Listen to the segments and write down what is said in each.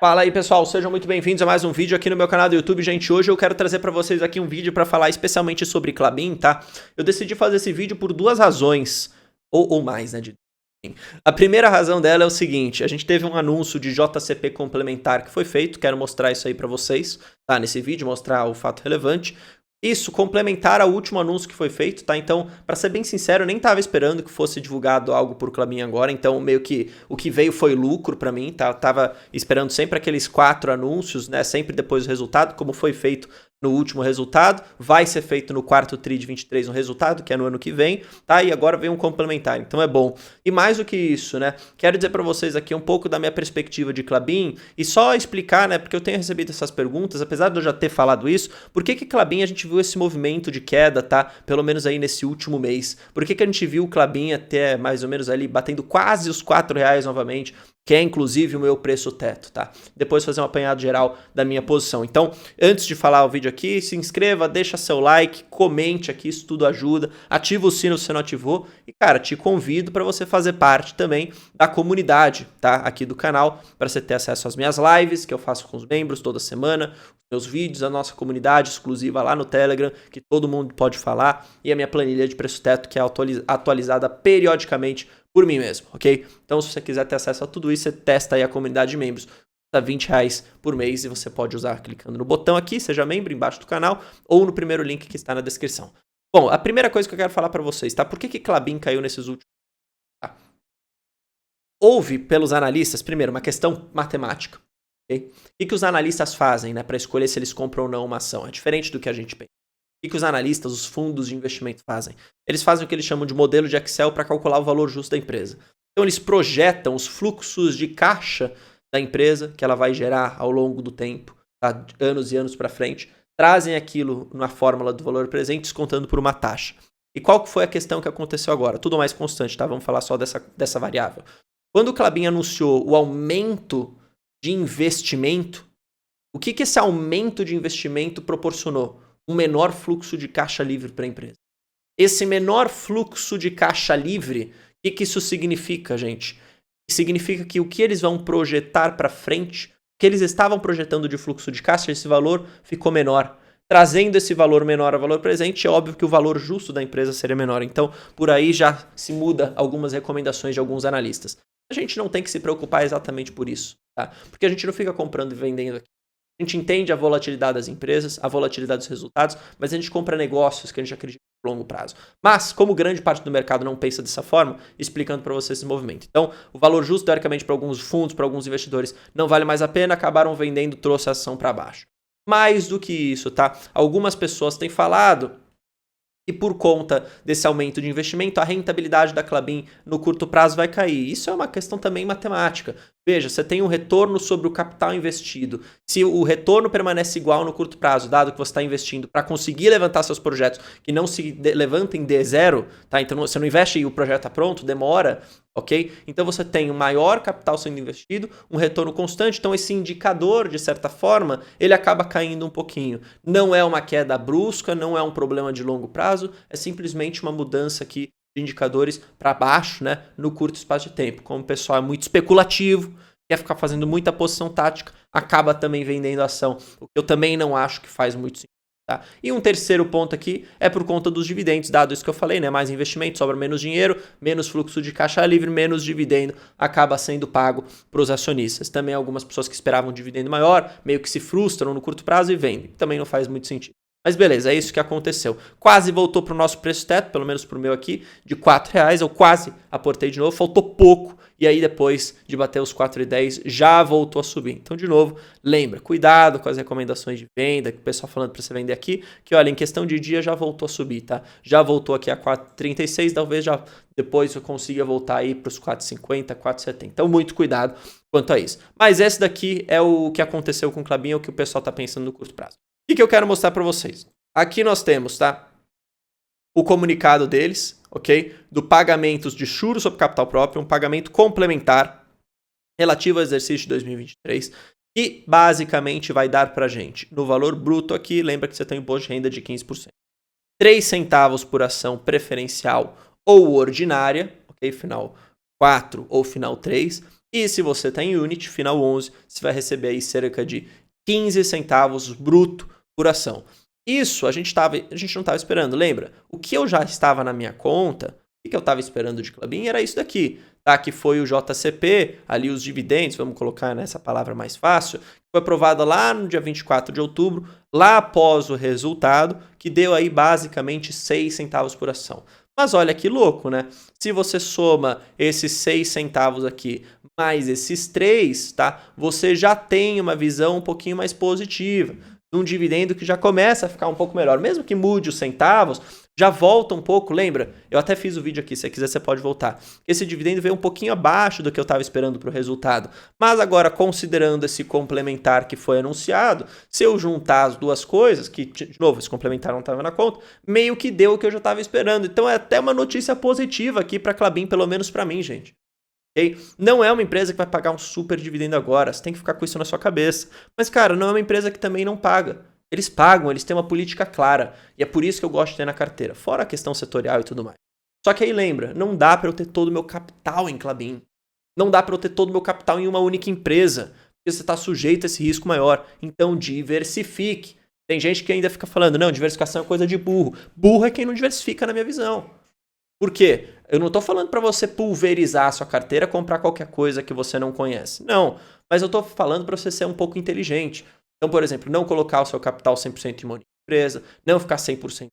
Fala aí pessoal, sejam muito bem-vindos a mais um vídeo aqui no meu canal do YouTube. Gente, hoje eu quero trazer para vocês aqui um vídeo para falar especialmente sobre Klabin, tá? Eu decidi fazer esse vídeo por duas razões, ou mais, né? A primeira razão dela é o seguinte, a gente teve um anúncio de JCP complementar que foi feito, quero mostrar isso aí para vocês, tá? Nesse vídeo, mostrar o fato relevante. Isso, complementar ao último anúncio que foi feito, tá? Então, para ser bem sincero, eu nem tava esperando que fosse divulgado algo por Klabin agora, então meio que o que veio foi lucro para mim, tá? Eu tava esperando sempre aqueles 4 anúncios, né? Sempre depois do resultado, como foi feito no último resultado, vai ser feito no quarto TRI de 23 um resultado, que é no ano que vem, tá? E agora vem um complementar, então é bom. E mais do que isso, né? Quero dizer para vocês aqui um pouco da minha perspectiva de Klabin e só explicar, né? Porque eu tenho recebido essas perguntas, apesar de eu já ter falado isso, por que Klabin a gente viu esse movimento de queda, tá? Pelo menos aí nesse último mês. Por que a gente viu o Klabin até mais ou menos ali batendo quase os R$4 novamente? Que é inclusive o meu preço teto, tá? Depois fazer um apanhado geral da minha posição. Então, antes de falar o vídeo aqui, se inscreva, deixa seu like, comente aqui, isso tudo ajuda, ativa o sino se você não ativou e, cara, te convido para você fazer parte também da comunidade, tá? Aqui do canal, para você ter acesso às minhas lives que eu faço com os membros toda semana, meus vídeos, a nossa comunidade exclusiva lá no Telegram, que todo mundo pode falar, e a minha planilha de preço teto, que é atualizada periodicamente por mim mesmo, ok? Então, se você quiser ter acesso a tudo isso, você testa aí a comunidade de membros. Custa R$20 por mês e você pode usar clicando no botão aqui, seja membro, embaixo do canal, ou no primeiro link que está na descrição. Bom, a primeira coisa que eu quero falar para vocês, tá? Por que Klabin caiu nesses últimos... Tá? Houve, pelos analistas, primeiro, uma questão matemática. Okay? O que os analistas fazem, né, para escolher se eles compram ou não uma ação? É diferente do que a gente pensa. O que os analistas, os fundos de investimento fazem? Eles fazem o que eles chamam de modelo de Excel para calcular o valor justo da empresa. Então eles projetam os fluxos de caixa da empresa que ela vai gerar ao longo do tempo, tá? Anos e anos para frente, trazem aquilo na fórmula do valor presente, descontando por uma taxa. E qual que foi a questão que aconteceu agora? Tudo mais constante, tá? Vamos falar só dessa variável. Quando o Klabin anunciou o aumento de investimento, o que esse aumento de investimento proporcionou? Um menor fluxo de caixa livre para a empresa. Esse menor fluxo de caixa livre, o que isso significa, gente? Significa que o que eles vão projetar para frente, o que eles estavam projetando de fluxo de caixa, esse valor ficou menor. Trazendo esse valor menor ao valor presente, é óbvio que o valor justo da empresa seria menor. Então, por aí já se muda algumas recomendações de alguns analistas. A gente não tem que se preocupar exatamente por isso, tá? Porque a gente não fica comprando e vendendo aqui. A gente entende a volatilidade das empresas, a volatilidade dos resultados, mas a gente compra negócios que a gente acredita a longo prazo. Mas, como grande parte do mercado não pensa dessa forma, explicando para vocês esse movimento. Então, o valor justo, teoricamente, para alguns fundos, para alguns investidores, não vale mais a pena, acabaram vendendo, trouxe a ação para baixo. Mais do que isso, tá? Algumas pessoas têm falado e por conta desse aumento de investimento, a rentabilidade da Klabin no curto prazo vai cair. Isso é uma questão também matemática. Veja, você tem um retorno sobre o capital investido. Se o retorno permanece igual no curto prazo, dado que você está investindo para conseguir levantar seus projetos que não se levantem de zero, tá? Então você não investe e o projeto está pronto, demora, ok? Então você tem um maior capital sendo investido, um retorno constante, então esse indicador, de certa forma, ele acaba caindo um pouquinho. Não é uma queda brusca, não é um problema de longo prazo, é simplesmente uma mudança aqui de indicadores para baixo, né, no curto espaço de tempo. Como o pessoal é muito especulativo, quer ficar fazendo muita posição tática, acaba também vendendo ação, o que eu também não acho que faz muito sentido. Tá? E um terceiro ponto aqui é por conta dos dividendos, dado isso que eu falei, né? Mais investimento, sobra menos dinheiro, menos fluxo de caixa livre, menos dividendo acaba sendo pago para os acionistas. Também algumas pessoas que esperavam um dividendo maior, meio que se frustram no curto prazo e vendem. Também não faz muito sentido. Mas beleza, é isso que aconteceu. Quase voltou para o nosso preço teto, pelo menos para o meu aqui, de R$4. Eu quase aportei de novo, faltou pouco. E aí depois de bater os 4,10 já voltou a subir. Então, de novo, lembra, cuidado com as recomendações de venda, que o pessoal falando para você vender aqui, que olha, em questão de dia já voltou a subir, tá? Já voltou aqui a 4,36, talvez já depois eu consiga voltar aí para os 4,50, 4,70. Então, muito cuidado quanto a isso. Mas esse daqui é o que aconteceu com o Klabin, é o que o pessoal está pensando no curto prazo. O que eu quero mostrar para vocês? Aqui nós temos, tá? O comunicado deles, ok? Do pagamentos de juros sobre capital próprio, um pagamento complementar relativo ao exercício de 2023, que basicamente vai dar pra gente, no valor bruto aqui, lembra que você tem imposto de renda de 15%. 3 centavos por ação preferencial ou ordinária, ok? Final 4 ou final 3, E se você está em Unity, final 11, você vai receber aí cerca de 15 centavos bruto por ação. Isso a gente não estava esperando, lembra? O que eu já estava na minha conta, o que eu estava esperando de Klabin era isso daqui, tá? Que foi o JCP, ali os dividendos, vamos colocar nessa palavra mais fácil, foi aprovada lá no dia 24 de outubro, lá após o resultado, que deu aí basicamente 6 centavos por ação. Mas olha que louco, né? Se você soma esses 6 centavos aqui mais esses 3, tá? Você já tem uma visão um pouquinho mais positiva, de um dividendo que já começa a ficar um pouco melhor. Mesmo que mude os centavos, já volta um pouco, lembra? Eu até fiz o vídeo aqui, se você quiser você pode voltar. Esse dividendo veio um pouquinho abaixo do que eu estava esperando para o resultado. Mas agora, considerando esse complementar que foi anunciado, se eu juntar as duas coisas, que, de novo, esse complementar não estava na conta, meio que deu o que eu já estava esperando. Então é até uma notícia positiva aqui para a Klabin, pelo menos para mim, gente. Okay? Não é uma empresa que vai pagar um super dividendo agora, você tem que ficar com isso na sua cabeça. Mas, cara, não é uma empresa que também não paga. Eles pagam, eles têm uma política clara. E é por isso que eu gosto de ter na carteira, fora a questão setorial e tudo mais. Só que aí lembra, não dá para eu ter todo o meu capital em Klabin. Não dá para eu ter todo o meu capital em uma única empresa, porque você está sujeito a esse risco maior. Então diversifique. Tem gente que ainda fica falando, não, diversificação é coisa de burro. Burro é quem não diversifica na minha visão. Por quê? Eu não estou falando para você pulverizar a sua carteira, comprar qualquer coisa que você não conhece. Não, mas eu estou falando para você ser um pouco inteligente. Então, por exemplo, não colocar o seu capital 100% em uma única empresa, não ficar 100% no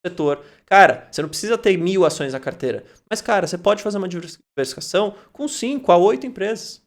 setor. Cara, você não precisa ter 1000 ações na carteira, mas, cara, você pode fazer uma diversificação com 5 a 8 empresas,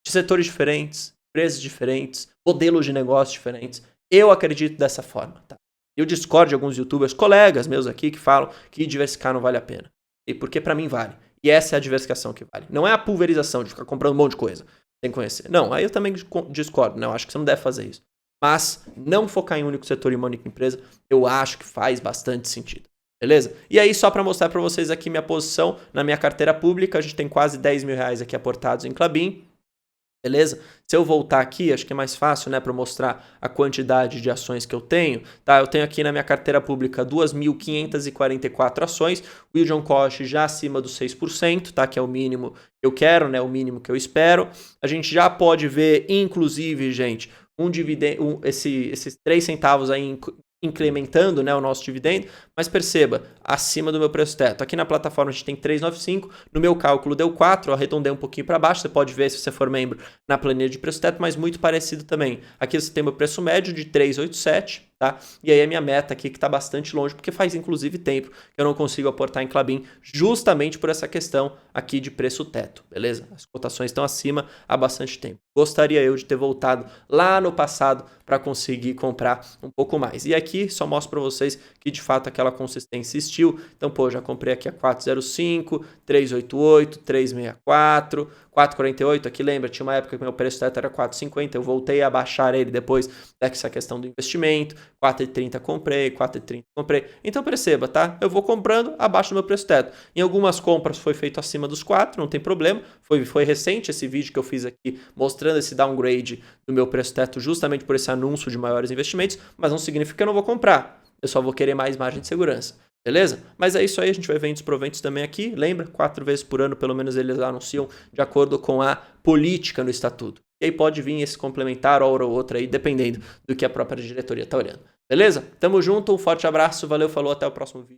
de setores diferentes, empresas diferentes, modelos de negócio diferentes. Eu acredito dessa forma, tá? Eu discordo de alguns youtubers, colegas meus aqui, que falam que diversificar não vale a pena. E porque pra mim vale. E essa é a diversificação que vale. Não é a pulverização de ficar comprando um monte de coisa sem conhecer. Não, aí eu também discordo, né? Eu acho que você não deve fazer isso. Mas não focar em um único setor e uma única empresa, eu acho que faz bastante sentido. Beleza? E aí, só para mostrar para vocês aqui minha posição na minha carteira pública, a gente tem quase 10 mil reais aqui aportados em Klabin. Beleza? Se eu voltar aqui, acho que é mais fácil, né, para mostrar a quantidade de ações que eu tenho. Tá? Eu tenho aqui na minha carteira pública 2.544 ações, o yield on cost já acima dos 6%, tá? Que é o mínimo que eu quero, né, o mínimo que eu espero. A gente já pode ver, inclusive, gente, um dividendo, esses 3 centavos aí incrementando, né, o nosso dividendo, mas perceba, acima do meu preço teto. Aqui na plataforma a gente tem 3,95, no meu cálculo deu 4, eu arredondei um pouquinho para baixo, você pode ver se você for membro na planilha de preço teto, mas muito parecido também. Aqui você tem meu preço médio de 3,87, tá? E aí a minha meta aqui que está bastante longe, porque faz inclusive tempo que eu não consigo aportar em Klabin, justamente por essa questão aqui de preço teto, beleza? As cotações estão acima há bastante tempo. Gostaria eu de ter voltado lá no passado para conseguir comprar um pouco mais. E aqui só mostro para vocês que de fato aquela consistência existiu. Então, pô, já comprei aqui a 405, 388, 364, 448. Aqui lembra, tinha uma época que meu preço teto era 450, eu voltei a baixar ele depois dessa questão do investimento. 4,30 comprei, 4,30 comprei. Então perceba, tá? Eu vou comprando abaixo do meu preço teto. Em algumas compras foi feito acima dos 4, não tem problema. Foi recente esse vídeo que eu fiz aqui mostrando esse downgrade do meu preço teto justamente por esse anúncio de maiores investimentos, mas não significa que eu não vou comprar. Eu só vou querer mais margem de segurança. Beleza? Mas é isso aí, a gente vai vendo os proventos também aqui. Lembra? 4 vezes por ano, pelo menos, eles anunciam de acordo com a política no estatuto. E aí pode vir esse complementar, hora ou outra aí, dependendo do que a própria diretoria está olhando. Beleza? Tamo junto, um forte abraço, valeu, falou, até o próximo vídeo.